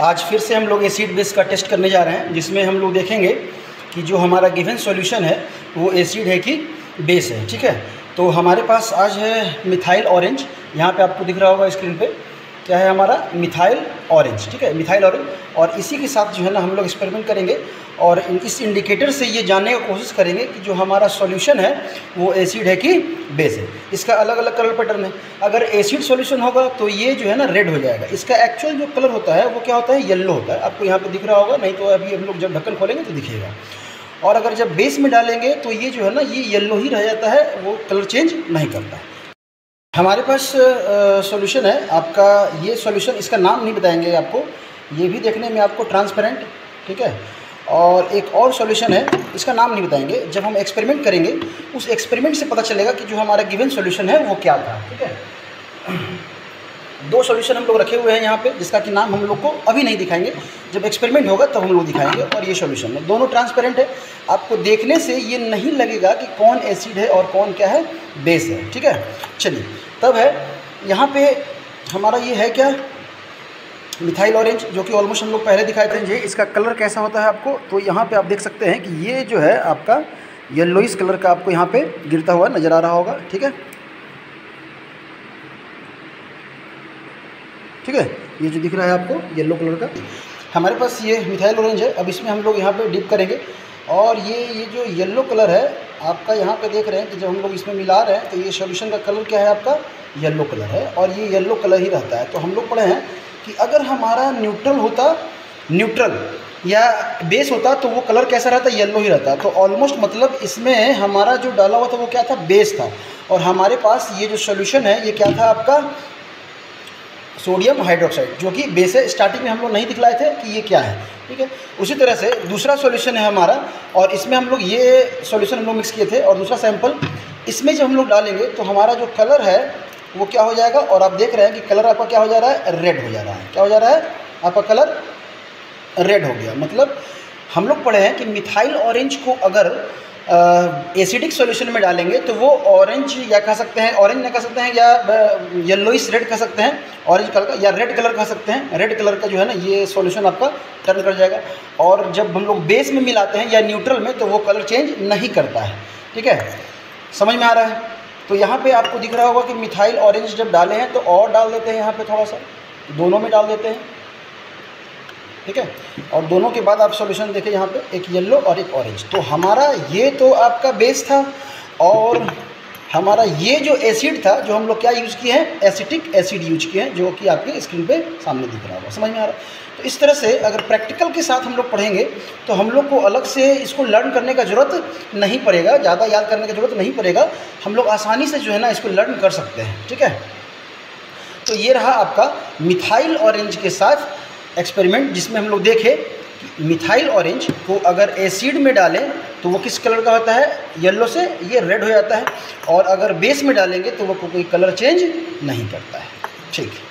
आज फिर से हम लोग एसिड बेस का टेस्ट करने जा रहे हैं, जिसमें हम लोग देखेंगे कि जो हमारा गिवन सॉल्यूशन है वो एसिड है कि बेस है। ठीक है, तो हमारे पास आज है मिथाइल ऑरेंज। यहाँ पे आपको दिख रहा होगा स्क्रीन पे क्या है हमारा मिथाइल ऑरेंज। ठीक है, मिथाइल ऑरेंज। और इसी के साथ जो है ना हम लोग एक्सपेरिमेंट करेंगे और इस इंडिकेटर से ये जानने की कोशिश करेंगे कि जो हमारा सॉल्यूशन है वो एसिड है कि बेस है। इसका अलग अलग कलर पैटर्न है। अगर एसिड सॉल्यूशन होगा तो ये जो है ना रेड हो जाएगा। इसका एक्चुअल जो कलर होता है वो क्या होता है, येलो होता है। आपको यहाँ पे दिख रहा होगा, नहीं तो अभी हम लोग जब ढक्कन खोलेंगे तो दिखेगा। और अगर जब बेस में डालेंगे तो ये जो है ना ये येलो ही रह जाता है, वो कलर चेंज नहीं करता है। हमारे पास सॉल्यूशन है आपका, ये सॉल्यूशन इसका नाम नहीं बताएंगे आपको, ये भी देखने में आपको ट्रांसपेरेंट। ठीक है, और एक और सॉल्यूशन है, इसका नाम नहीं बताएंगे। जब हम एक्सपेरिमेंट करेंगे उस एक्सपेरिमेंट से पता चलेगा कि जो हमारा गिवन सॉल्यूशन है वो क्या था। ठीक है, दो सॉल्यूशन हम लोग रखे हुए हैं यहाँ पे, जिसका कि नाम हम लोग को अभी नहीं दिखाएंगे, जब एक्सपेरिमेंट होगा तब हम लोग दिखाएंगे। और ये सॉल्यूशन है, दोनों ट्रांसपेरेंट है। आपको देखने से ये नहीं लगेगा कि कौन एसिड है और कौन क्या है, बेस है। ठीक है, चलिए तब है यहाँ पे हमारा ये है क्या, मिथाइल ऑरेंज, जो कि ऑलमोस्ट हम लोग पहले दिखाए थे। ये इसका कलर कैसा होता है आपको, तो यहाँ पे आप देख सकते हैं कि ये जो है आपका येलोइश कलर का आपको यहाँ पे गिरता हुआ नज़र आ रहा होगा। ठीक है, ठीक है, ये जो दिख रहा है आपको येलो कलर का, हमारे पास ये मिथाइल ऑरेंज है। अब इसमें हम लोग यहाँ पे डिप करेंगे और ये जो येलो कलर है आपका यहाँ पे देख रहे हैं कि जब हम लोग इसमें मिला रहे हैं तो ये सॉल्यूशन का कलर क्या है आपका, येलो कलर है। और ये येलो कलर ही रहता है। तो हम लोग पढ़े हैं कि अगर हमारा न्यूट्रल या बेस होता तो वो कलर कैसा रहता, येलो ही रहता। तो ऑलमोस्ट मतलब इसमें हमारा जो डाला हुआ था वो क्या था, बेस था। और हमारे पास ये जो सॉल्यूशन है ये क्या था आपका, सोडियम हाइड्रोक्साइड, जो कि बेस है। स्टार्टिंग में हम लोग नहीं दिखलाए थे कि ये क्या है। ठीक है, उसी तरह से दूसरा सॉल्यूशन है हमारा, और इसमें हम लोग ये सॉल्यूशन हम लोग मिक्स किए थे। और दूसरा सैंपल इसमें जब हम लोग डालेंगे तो हमारा जो कलर है वो क्या हो जाएगा, और आप देख रहे हैं कि कलर आपका क्या हो जा रहा है, रेड हो जा रहा है। क्या हो जा रहा है आपका कलर, रेड हो गया। मतलब हम लोग पढ़े हैं कि मिथाइल ऑरेंज को अगर एसिडिक सॉल्यूशन में डालेंगे तो वो ऑरेंज या कह सकते हैं, ऑरेंज ना कह सकते हैं, या येलोइश रेड कह सकते हैं, ऑरेंज कलर का, या रेड कलर कह सकते हैं। रेड कलर का जो है ना ये सॉल्यूशन आपका टर्न कर जाएगा। और जब हम लोग बेस में मिलाते हैं या न्यूट्रल में तो वो कलर चेंज नहीं करता है। ठीक है, समझ में आ रहा है। तो यहाँ पे आपको दिख रहा होगा कि मिथाइल ऑरेंज जब डाले हैं तो और डाल देते हैं यहाँ पे थोड़ा सा, दोनों में डाल देते हैं। ठीक है, और दोनों के बाद आप सॉल्यूशन देखें यहाँ पे, एक येलो और एक ऑरेंज। तो हमारा ये तो आपका बेस था, और हमारा ये जो एसिड था, जो हम लोग क्या यूज़ किए हैं, एसिटिक एसिड यूज किए हैं, जो कि आपके स्क्रीन पे सामने दिख रहा होगा। समझ में आ रहा है। तो इस तरह से अगर प्रैक्टिकल के साथ हम लोग पढ़ेंगे तो हम लोग को अलग से इसको लर्न करने का ज़रूरत नहीं पड़ेगा, ज़्यादा याद करने की ज़रूरत नहीं पड़ेगा। हम लोग आसानी से जो है ना इसको लर्न कर सकते हैं। ठीक है, तो ये रहा आपका मिथाइल ऑरेंज के साथ एक्सपेरिमेंट, जिसमें हम लोग देखें कि मिथाइल ऑरेंज को अगर एसिड में डालें तो वो किस कलर का होता है, येलो से ये रेड हो जाता है। और अगर बेस में डालेंगे तो वो कोई कलर चेंज नहीं करता है। ठीक है।